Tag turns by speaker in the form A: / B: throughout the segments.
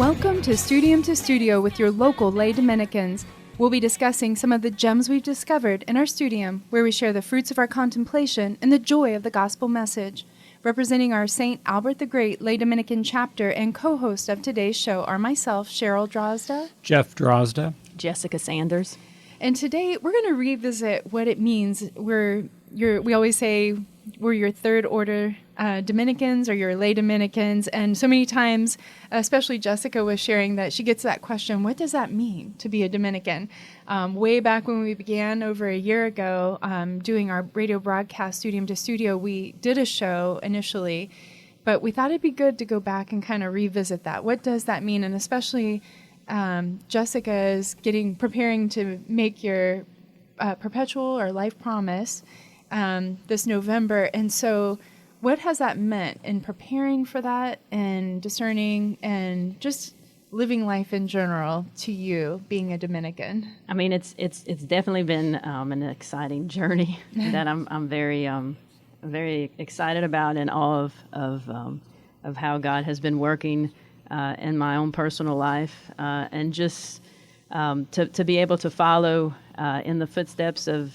A: Welcome to Studio with your local Lay Dominicans. We'll be discussing some of the gems we've discovered in our studium, where we share the fruits of our contemplation and the joy of the gospel message. Representing our St. Albert the Great Lay Dominican chapter and co-host of today's show are myself, Cheryl Drozda,
B: Jeff Drozda,
C: Jessica Sanders.
A: And today we're going to revisit what it means. We always say we're your third order Dominicans or your Lay Dominicans. And so many times, especially Jessica was sharing that she gets that question, what does that mean to be a Dominican? Way back when we began over a year ago doing our radio broadcast Studium to Studio, we did a show initially, but we thought it'd be good to go back and kind of revisit that. What does that mean? And especially Jessica is preparing to make your Perpetual or Life Promise this November. And so what has that meant in preparing for that and discerning and just living life in general to you, being a Dominican?
C: I mean, it's definitely been an exciting journey that I'm very excited about, and all of how God has been working in my own personal life, and just to be able to follow in the footsteps of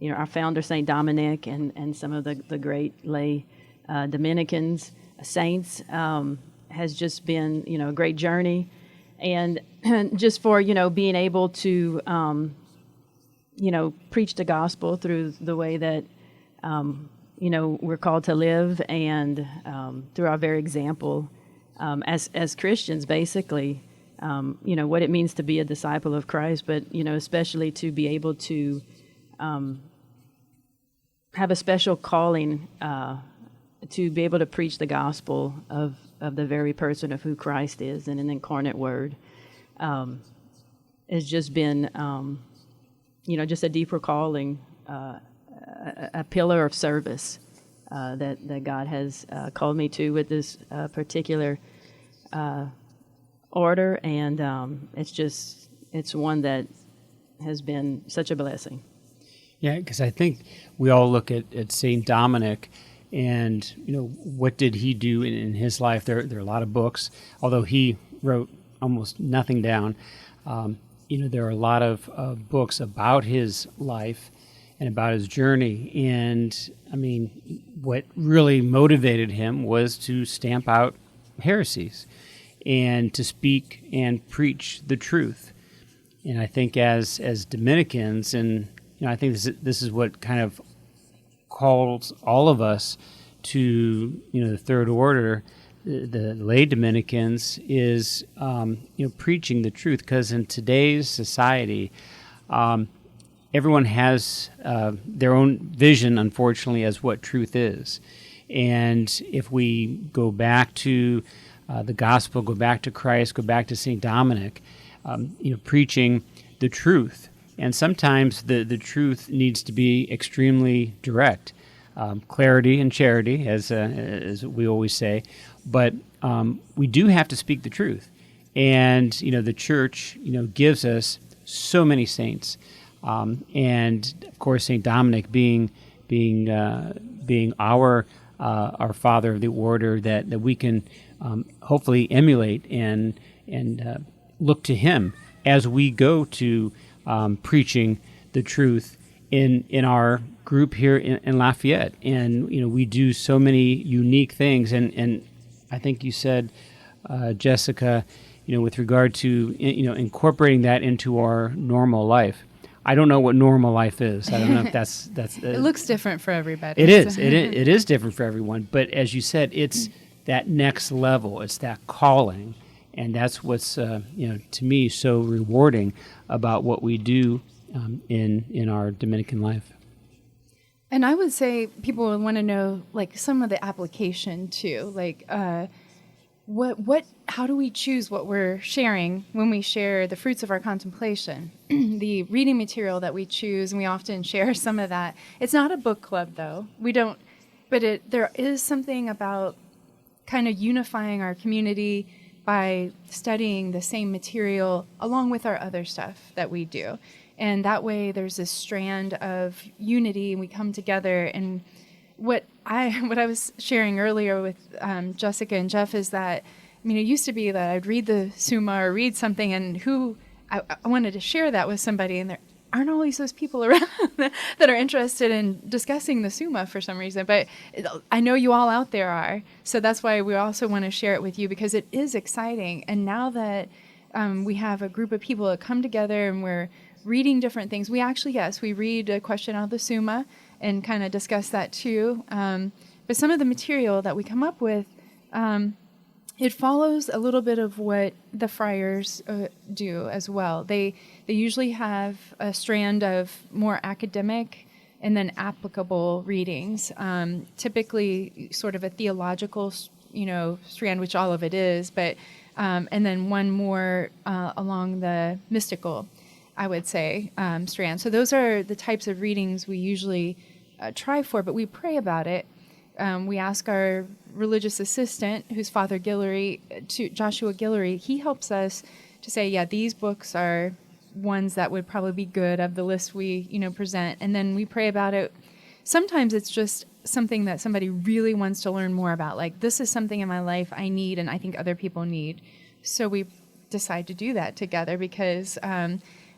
C: our founder, St. Dominic, and some of the great lay Dominicans, saints, has just been, a great journey. And just for, being able to, preach the gospel through the way that, we're called to live, and through our very example as Christians, basically, what it means to be a disciple of Christ, but, especially to be able to have a special calling to be able to preach the gospel of the very person of who Christ is and an incarnate Word. Has just been, just a deeper calling, a pillar of service that God has called me to with this particular order, and it's one that has been such a blessing.
B: Yeah, because I think we all look at St. Dominic and, what did he do in his life? There are a lot of books, although he wrote almost nothing down. There are a lot of books about his life and about his journey. And, I mean, what really motivated him was to stamp out heresies and to speak and preach the truth. And I think as Dominicans, and I think this is what kind of calls all of us to, the third order, the Lay Dominicans, is, preaching the truth. Because in today's society, everyone has their own vision, unfortunately, as what truth is. And if we go back to the gospel, go back to Christ, go back to St. Dominic, preaching the truth. And sometimes the truth needs to be extremely direct, clarity and charity, as we always say. But we do have to speak the truth. And, the church, gives us so many saints. And, of course, St. Dominic being our father of the order that we can hopefully emulate and look to him as we go to preaching the truth in our group here in Lafayette. And, we do so many unique things. And I think you said, Jessica, with regard to, incorporating that into our normal life. I don't know what normal life is. I don't know if that's
A: it looks different for everybody.
B: It is. It is different for everyone. But as you said, it's that next level. It's that calling. And that's what's, to me, so rewarding about what we do in our Dominican life.
A: And I would say people would want to know, like, some of the application too. Like, how do we choose what we're sharing when we share the fruits of our contemplation? The reading material that we choose, and we often share some of that. It's not a book club, though. We don't, but there is something about kind of unifying our community by studying the same material along with our other stuff that we do. And that way there's this strand of unity, and we come together. And what I was sharing earlier with Jessica and Jeff is that I mean, it used to be that I'd read the Summa or read something, and I wanted to share that with somebody, and there aren't always those people around that are interested in discussing the Summa for some reason. But I know you all out there are, so that's why we also want to share it with you, because it is exciting. And now that we have a group of people that come together and we're reading different things, we actually, yes, we read a question out of the Summa and kind of discuss that too. But some of the material that we come up with, it follows a little bit of what the friars do as well. They usually have a strand of more academic and then applicable readings, typically sort of a theological, strand, which all of it is, but and then one more along the mystical, I would say, strand. So those are the types of readings we usually try for, but we pray about it. We ask our religious assistant, who's Father Guillory, Joshua Guillory, he helps us to say, yeah, these books are ones that would probably be good of the list we, present. And then we pray about it. Sometimes it's just something that somebody really wants to learn more about. Like, this is something in my life I need and I think other people need. So we decide to do that together because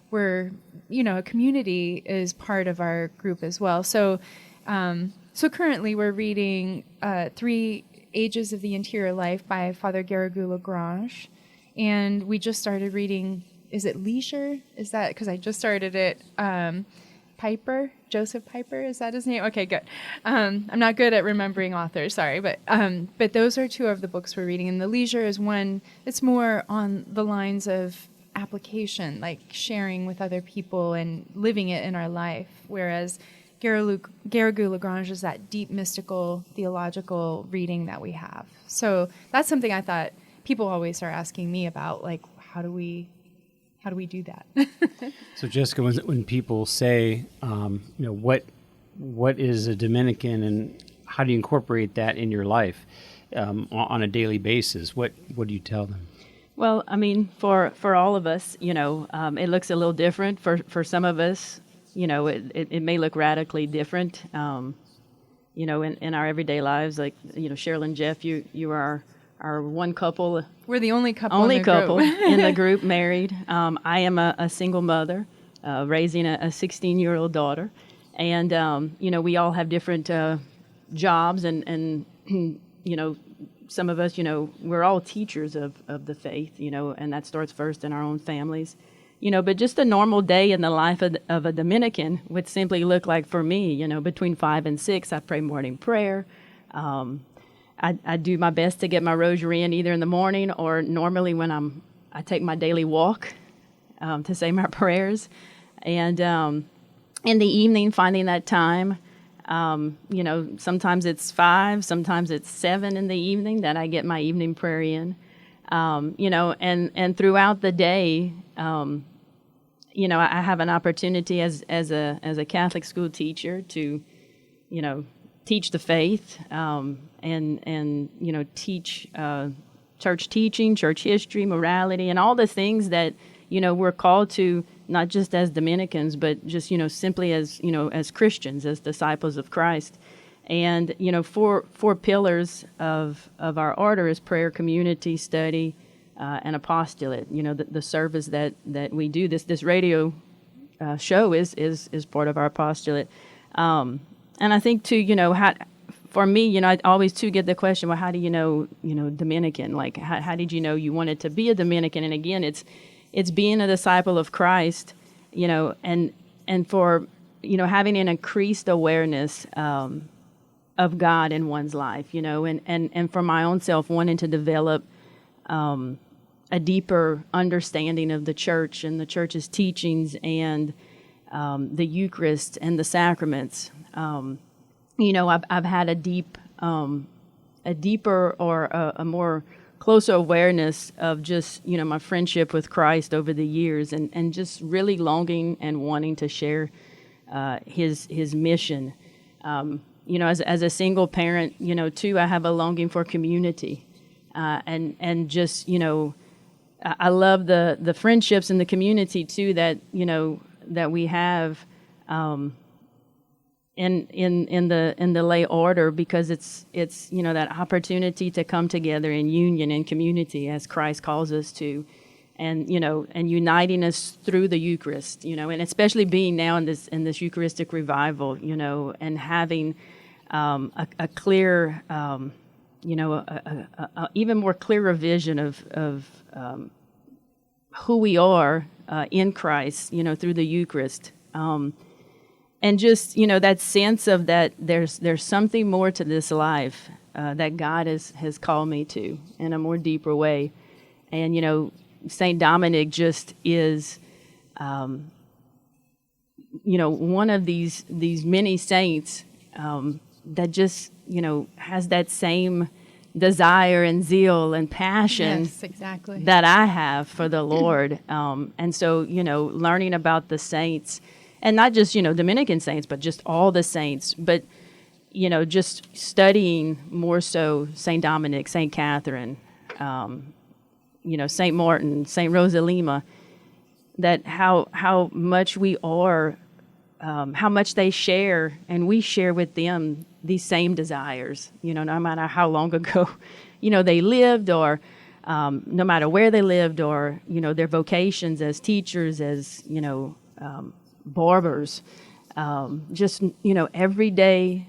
A: we're, a community is part of our group as well. So currently we're reading 3 Ages of the Interior Life by Father Garrigou-Lagrange. And we just started reading, is it Leisure? Is that, because I just started it, Piper, Joseph Piper, is that his name? Okay, good. I'm not good at remembering authors, sorry, but those are 2 of the books we're reading. And the Leisure is one, it's more on the lines of application, like sharing with other people and living it in our life, whereas Garrigou-Lagrange is that deep mystical theological reading that we have. So that's something I thought people always are asking me about, like, how do we do that?
B: So Jessica, when people say, what is a Dominican and how do you incorporate that in your life on a daily basis? What do you tell them?
C: Well, I mean, for all of us, it looks a little different. For some of us, it may look radically different, in our everyday lives. Like, Cheryl and Jeff, you are our one couple.
A: We're the only couple in
C: the group married. I am a single mother, raising a 16-year-old daughter. And, we all have different jobs and some of us, we're all teachers of the faith, and that starts first in our own families. But just a normal day in the life of a Dominican would simply look like, for me, between 5 and 6, I pray morning prayer. I do my best to get my rosary in either in the morning or normally when I take my daily walk to say my prayers. And in the evening, finding that time, sometimes it's 5, sometimes it's 7 in the evening that I get my evening prayer in. And throughout the day, I have an opportunity as a Catholic school teacher to, teach the faith, and teach church teaching, church history, morality, and all the things that, we're called to, not just as Dominicans, but just, simply as Christians, as disciples of Christ. And, 4 pillars of our order is prayer, community, study, and apostolate. The service that we do, this radio show is part of our apostolate. And I think too, for me, I always too get the question, well, how do you know, Dominican? Like, how did you know you wanted to be a Dominican? And again, it's being a disciple of Christ, and for, having an increased awareness of God in one's life, and for my own self, wanting to develop a deeper understanding of the church and the church's teachings and the Eucharist and the sacraments. I've had a deeper or a more closer awareness of just, my friendship with Christ over the years and just really longing and wanting to share his mission. As a single parent, too, I have a longing for community. And just, I love the friendships in the community too that, that we have, in the lay order, because it's that opportunity to come together in union and community as Christ calls us to, and uniting us through the Eucharist, and especially being now in this Eucharistic revival, and having a clear, even more clearer vision of who we are in Christ, through the Eucharist. And just, that sense of that there's something more to this life that God has called me to in a more deeper way. And, St. Dominic just is, one of these many saints that just, has that same desire and zeal and passion,
A: yes, exactly,
C: that I have for the Lord. And so, learning about the saints, and not just, Dominican saints, but just all the saints, but, just studying more so St. Dominic, St. Catherine, St. Martin, St. Rosa Lima, that how much we are, how much they share, and we share with them these same desires, no matter how long ago, they lived, or no matter where they lived, or, their vocations as teachers, as, barbers, just, everyday,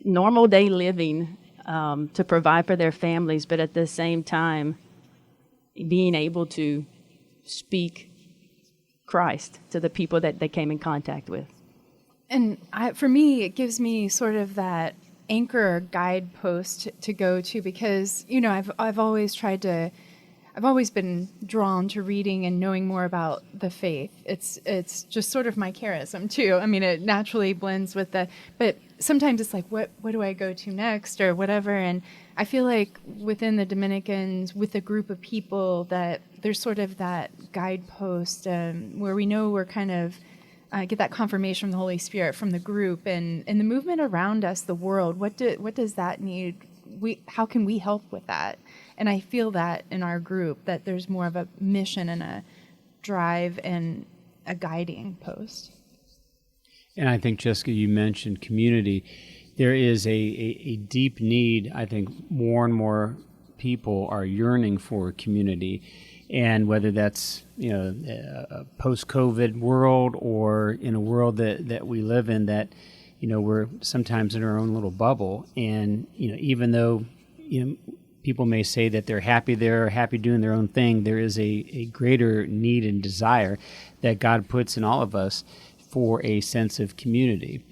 C: normal day living to provide for their families, but at the same time, being able to speak Christ to the people that they came in contact with.
A: And for me, it gives me sort of that anchor or guidepost to go to, because, I've always been drawn to reading and knowing more about the faith. It's just sort of my charism too. I mean, it naturally blends with but sometimes it's like, what do I go to next or whatever? And I feel like within the Dominicans, with a group of people, that there's sort of that guidepost where we know we're kind of get that confirmation from the Holy Spirit, from the group, and the movement around us, the world. What does that need? How can we help with that? And I feel that in our group, that there's more of a mission and a drive and a guiding post.
B: And I think, Jessica, you mentioned community. There is a deep need. I think more and more people are yearning for community. And whether that's, a post-COVID world, or in a world that we live in, that, we're sometimes in our own little bubble. And, even though, people may say that they're happy doing their own thing, there is a greater need and desire that God puts in all of us for a sense of community.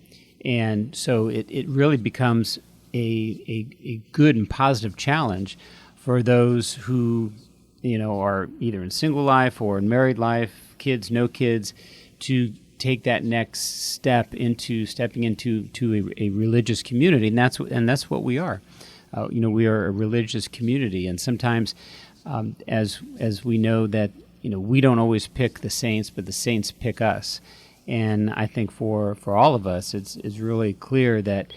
B: And so it really becomes a good and positive challenge for those who, are either in single life or in married life, kids, no kids, to take that next step into stepping into a religious community. And that's what we are. We are a religious community, and sometimes, as we know that, we don't always pick the saints, but the saints pick us. And I think for all of us, it's really clear that,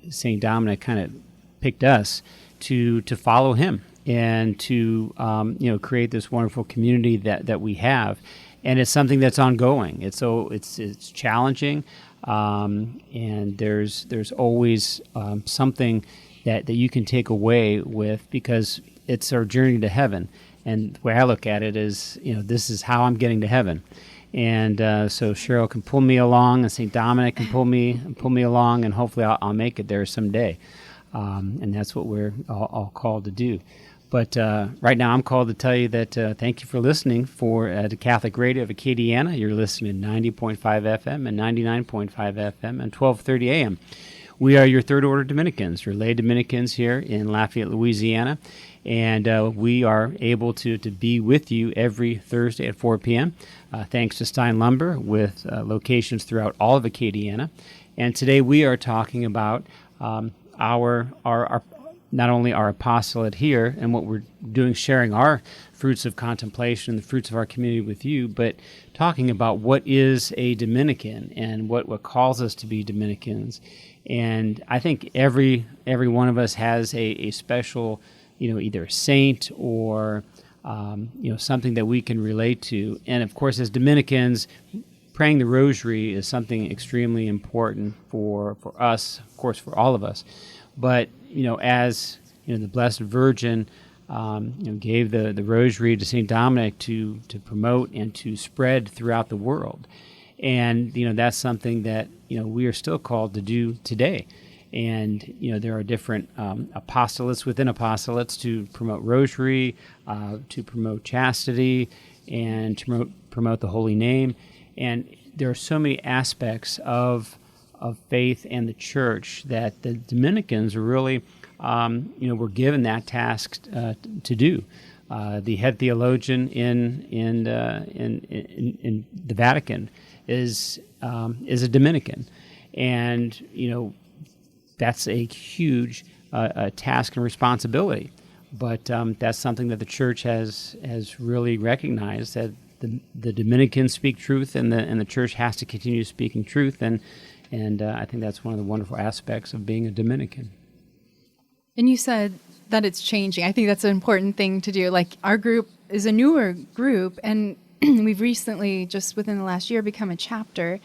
B: St. Dominic kind of picked us to follow him and to create this wonderful community that we have. And it's something that's ongoing. It's challenging, and there's always something that you can take away with, because it's our journey to heaven. And the way I look at it is, this is how I'm getting to heaven. And so Cheryl can pull me along, and St. Dominic can pull me along, and hopefully I'll make it there someday. And that's what we're all called to do. But right now I'm called to tell you that thank you for listening to Catholic Radio of Acadiana. You're listening to 90.5 FM and 99.5 FM and 1230 AM. We are your Third Order Dominicans, your Lay Dominicans here in Lafayette, Louisiana. And we are able to be with you every Thursday at 4 p.m. Thanks to Stein Lumber, with locations throughout all of Acadiana. And today we are talking about our not only our apostolate here and what we're doing, sharing our fruits of contemplation, the fruits of our community with you, but talking about what is a Dominican and what calls us to be Dominicans. And I think every one of us has a special, either a saint or something that we can relate to. And of course, as Dominicans, praying the rosary is something extremely important for us, of course, for all of us. But, as, the Blessed Virgin, gave the rosary to St. Dominic to promote and to spread throughout the world. And, that's something that, we are still called to do today. And, there are different apostolates within apostolates to promote rosary, to promote chastity, and to promote the holy name. And there are so many aspects of faith and the church that the Dominicans are really, were given that task to do. The head theologian in the Vatican is a Dominican, and that's a huge task and responsibility. But that's something that the church has really recognized, that the Dominicans speak truth, and the church has to continue speaking truth, and I think that's one of the wonderful aspects of being a Dominican.
A: And you said that it's changing. I think that's an important thing to do. Like, our group is a newer group, and we've recently, just within the last year, become a chapter.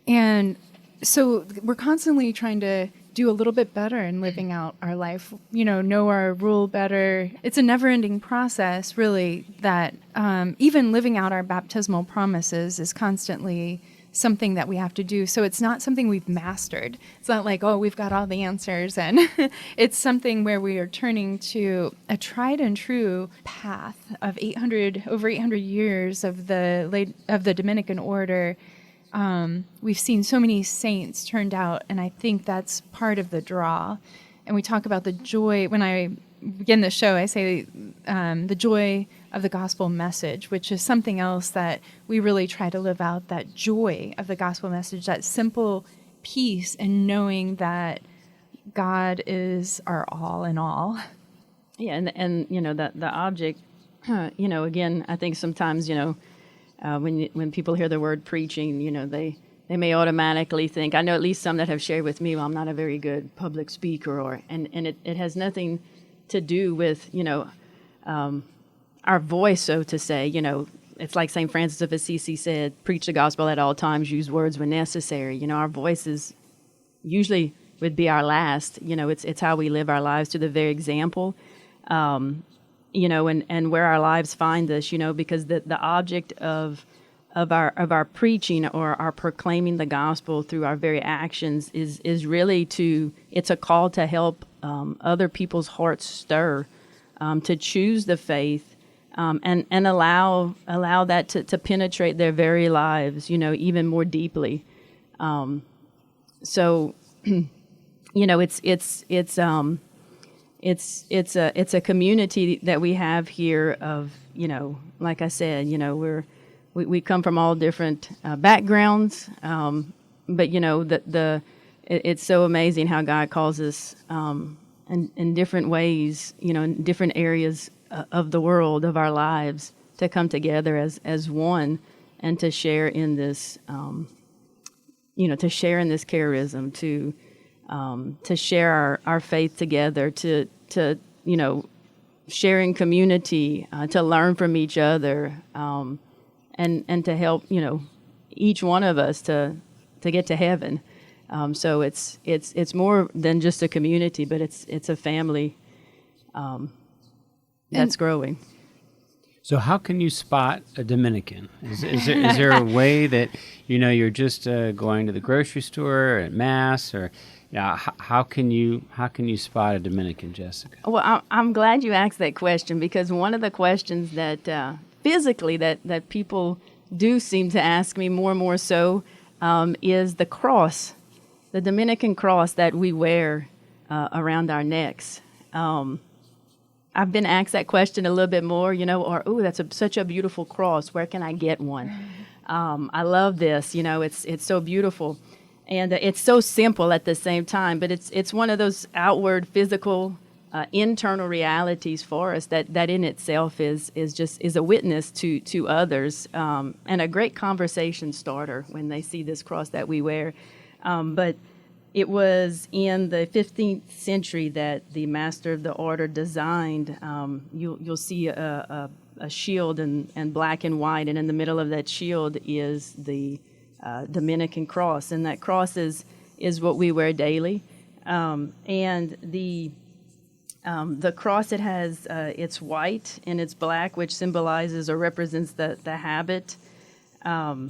A: And so we're constantly trying to do a little bit better in living out our life, know our rule better. It's a never-ending process, really, that even living out our baptismal promises is constantly something that we have to do. So it's not something we've mastered. It's not like, oh, we've got all the answers. And it's something where we are turning to a tried and true path of over 800 years of the Dominican order. We've seen so many saints turned out, and I think that's part of the draw. And we talk about the joy. When I begin the show, I say the joy of the gospel message, which is something else that we really try to live out, that joy of the gospel message, that simple peace and knowing that God is our all in all.
C: Yeah, and the object, again, I think sometimes, when people hear the word preaching, they may automatically think, I know at least some that have shared with me, well, I'm not a very good public speaker, and it has nothing to do with, our voice, so to say. It's like St. Francis of Assisi said, preach the gospel at all times, use words when necessary. Our voices usually would be our last. It's how we live our lives to the very example, and where our lives find us, because the object of our preaching or our proclaiming the gospel through our very actions is really it's a call to help other people's hearts stir, to choose the faith, and allow that to penetrate their very lives, even more deeply. So, it's a community that we have here of, like I said, we come from all different backgrounds, but it's so amazing how God calls us in different ways, in different areas of the world, of our lives, to come together as one and to share in this, to share in this charism, to share our faith together, to share in community, to learn from each other, and to help each one of us to get to heaven. So it's more than just a community, but it's a family that's growing.
B: So how can you spot a Dominican? Is there a way that you're just going to the grocery store or at Mass, or how can you spot a Dominican, Jessica?
C: Well, I'm glad you asked that question, because one of the questions that physically that people do seem to ask me more and more so is the cross, the Dominican cross that we wear around our necks. I've been asked that question a little bit more, or, that's such a beautiful cross. Where can I get one? I love this, it's so beautiful. And it's so simple at the same time, but it's one of those outward physical, internal realities for us that in itself is a witness to others, and a great conversation starter when they see this cross that we wear. But it was in the 15th century that the master of the order designed. You'll see a shield in black and white, and in the middle of that shield is the Dominican cross, and that cross is what we wear daily. And the cross, it has it's white and it's black, which symbolizes or represents the habit, the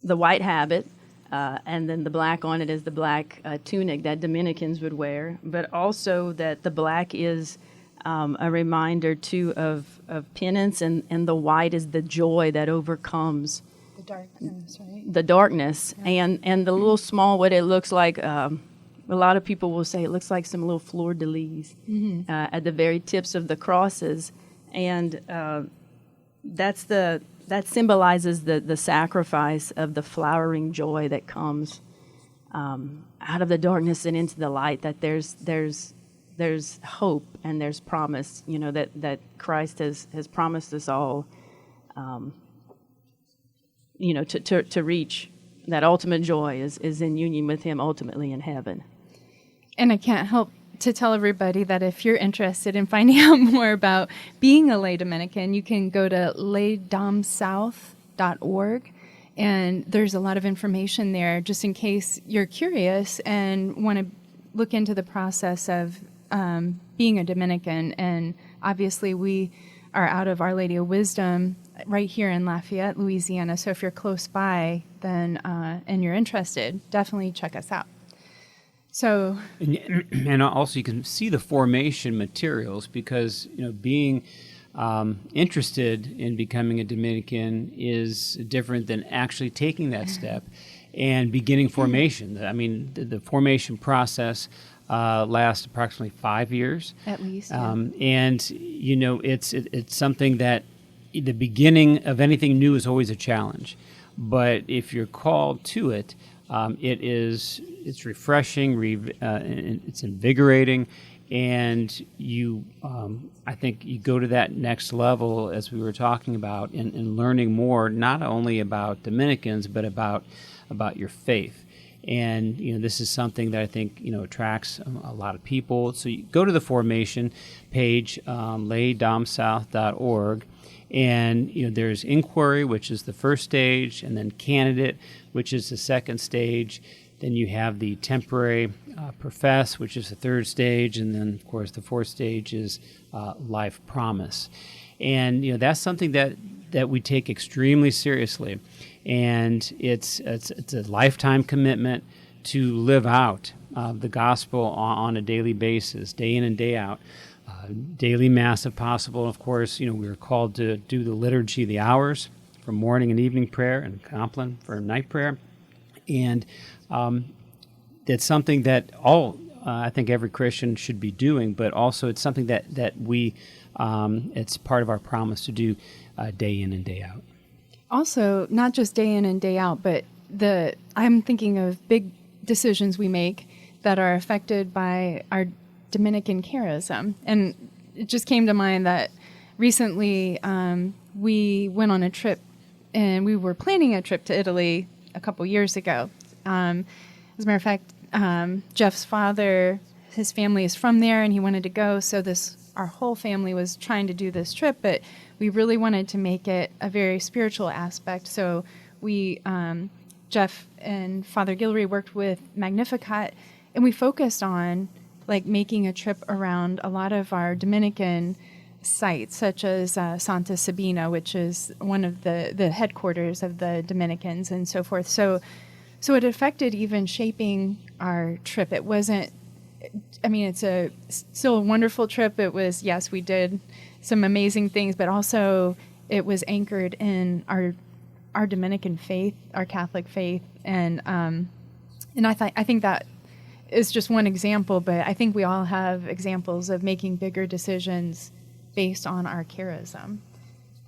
C: white habit, and then the black on it is the black tunic that Dominicans would wear. But also that the black is a reminder too of penance, and the white is the joy that overcomes
A: The darkness, right?
C: the darkness, and the little small, what it looks like. A lot of people will say it looks like some little fleur de lis at the very tips of the crosses, and that symbolizes the sacrifice of the flowering joy that comes out of the darkness and into the light. That there's hope and there's promise. That Christ has promised us all. To reach that ultimate joy is in union with Him ultimately in heaven.
A: And I can't help to tell everybody that if you're interested in finding out more about being a Lay Dominican, you can go to laydomsouth.org, and there's a lot of information there just in case you're curious and want to look into the process of being a Dominican. And obviously we are out of Our Lady of Wisdom right here in Lafayette, Louisiana. So if you're close by, then and you're interested, definitely check us out. So,
B: and also you can see the formation materials, because being interested in becoming a Dominican is different than actually taking that step and beginning formation. I mean, the formation process lasts approximately 5 years
A: at least,
B: and it's something that the beginning of anything new is always a challenge, but if you're called to it, it's refreshing, it's invigorating, and I think you go to that next level, as we were talking about, in learning more, not only about Dominicans, but about your faith. And this is something that I think attracts a lot of people. So you go to the formation page, laydomsouth.org. And there's inquiry, which is the first stage, and then candidate, which is the second stage. Then you have the temporary profess, which is the third stage, and then of course the fourth stage is life promise. And that's something that we take extremely seriously, and it's a lifetime commitment to live out the gospel on a daily basis, day in and day out. Daily Mass if possible. Of course, we are called to do the liturgy of the hours for morning and evening prayer, and Compline for night prayer. And it's something that I think every Christian should be doing, but also it's something that we, it's part of our promise to do day in and day out. Also, not just day in and day out, but I'm thinking of big decisions we make that are affected by our Dominican charism. And it just came to mind that recently we went on a trip, and we were planning a trip to Italy a couple years ago. As a matter of fact, Jeff's father, his family is from there, and he wanted to go, so our whole family was trying to do this trip, but we really wanted to make it a very spiritual aspect. So we, Jeff and Father Guillory, worked with Magnificat, and we focused on making a trip around a lot of our Dominican sites, such as Santa Sabina, which is one of the headquarters of the Dominicans, and so forth. So it affected even shaping our trip. It wasn't, it's still a wonderful trip. It was, yes, we did some amazing things, but also it was anchored in our Dominican faith, our Catholic faith, and I think that is just one example, but I think we all have examples of making bigger decisions based on our charism.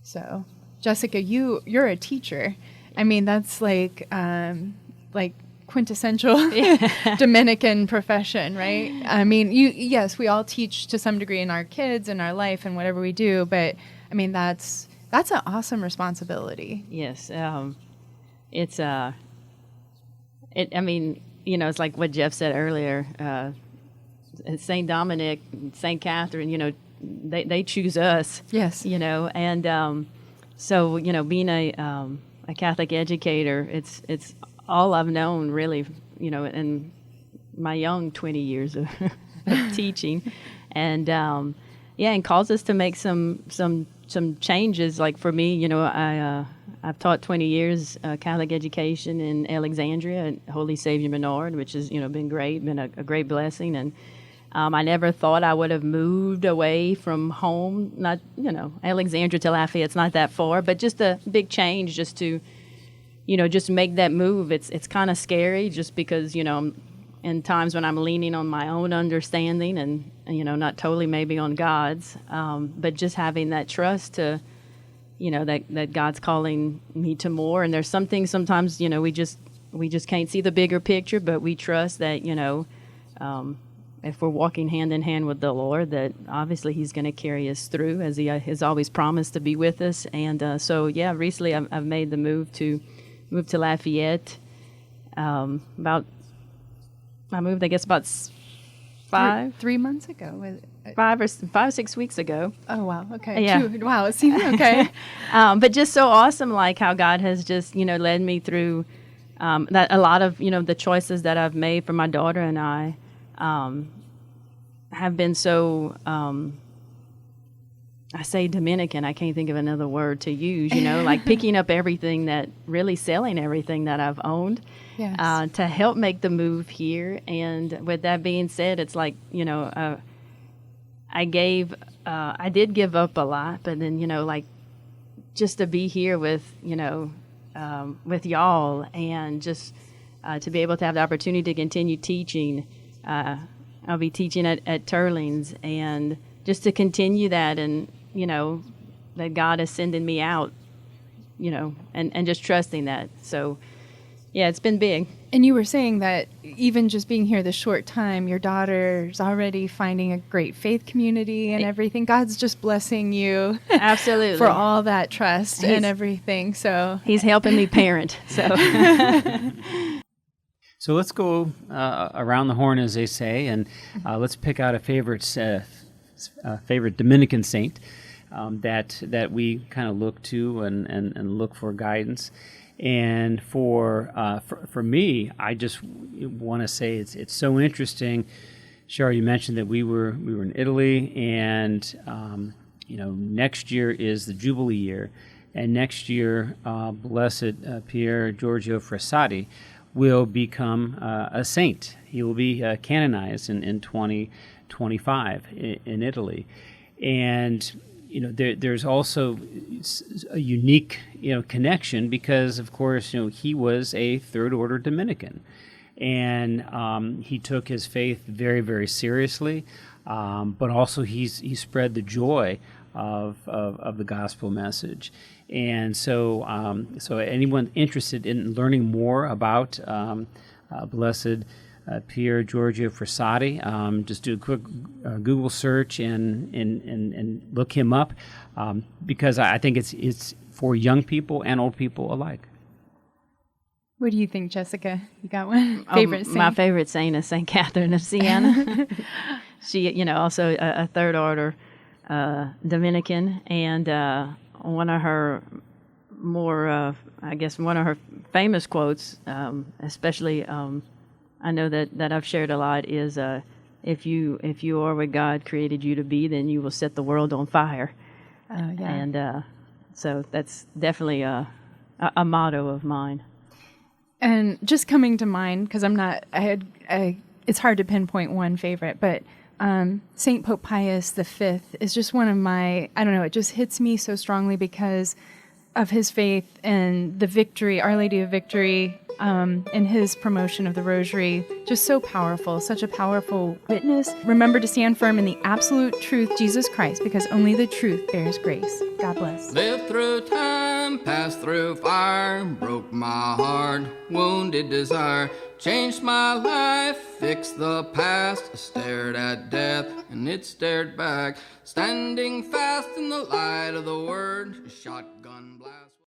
B: So, Jessica, you're a teacher. That's like quintessential Dominican profession, right? Yes, we all teach to some degree in our kids and our life and whatever we do, but that's an awesome responsibility.
C: Yes, it's it's like what Jeff said earlier. St. Dominic, St. Catherine, they choose us.
A: Yes.
C: And so being a Catholic educator. It's all I've known, really, in my young 20 years of, of teaching, and and calls us to make some changes. Like for me, I've taught 20 years Catholic education in Alexandria at Holy Savior Menard, which has been great, been a great blessing, and I never thought I would have moved away from home. Not Alexandria to Lafayette's not that far, but just a big change, just to just make that move. It's kind of scary, just because in times when I'm leaning on my own understanding and not totally maybe on God's, but just having that trust to that God's calling me to more. And there's some things sometimes we just can't see the bigger picture, but we trust that if we're walking hand in hand with the Lord, that obviously He's going to carry us through, as He has always promised to be with us. And recently I've made the move to Lafayette. I moved, I guess, about
A: 3 months ago.
C: 5 or 6 weeks ago.
A: Oh, wow. Okay.
C: Yeah.
A: Wow. It seems okay.
C: But just so awesome, like how God has just, led me through that. A lot of, the choices that I've made for my daughter and I have been so, I say Dominican, I can't think of another word to use, like picking up everything really selling everything that I've owned.
A: Yes.
C: To help make the move here. And with that being said, it's like, I did give up a lot, but then, like just to be here with y'all, and just to be able to have the opportunity to continue teaching. I'll be teaching at Turling's, and just to continue that, and, that God is sending me out, and just trusting that. So, yeah, it's been big.
A: And you were saying that even just being here this short time, your daughter's already finding a great faith community and everything. God's just blessing you.
C: Absolutely.
A: For all that trust and everything. So
C: He's helping me parent. So
B: So let's go around the horn, as they say, and let's pick out a favorite Dominican saint that we kind of look to and look for guidance. And for me, I just want to say it's so interesting. Cheryl, you mentioned that we were in Italy, and next year is the Jubilee year, and next year, Blessed Pier Giorgio Frassati will become a saint. He will be canonized in 2025 in Italy, and there's also a unique, connection, because, of course, he was a third order Dominican, and he took his faith very, very seriously, but also he spread the joy of the gospel message. And so anyone interested in learning more about Blessed Pier Giorgio Frassati, just do a quick Google search and look him up, because I think it's for young people and old people alike.
A: what do you think, Jessica? You got one? Favorite saint?
C: My favorite saint is St. Catherine of Siena. She, also a third order Dominican, and one of her more, one of her famous quotes, especially I know that I've shared a lot, is if you are what God created you to be, then you will set the world on fire.
A: Yeah.
C: And so that's definitely a motto of mine.
A: And just coming to mind, because it's hard to pinpoint one favorite, but St. Pope Pius V is just one of my, I don't know, it just hits me so strongly because of his faith and the victory, Our Lady of Victory, in his promotion of the Rosary. Just so powerful, such a powerful witness. Remember to stand firm in the absolute truth, Jesus Christ, because only the truth bears grace. God bless.
D: Lived through time, passed through fire, broke my heart, wounded desire, changed my life, fixed the past, stared at death and it stared back, standing fast in the light of the word, shotgun blast.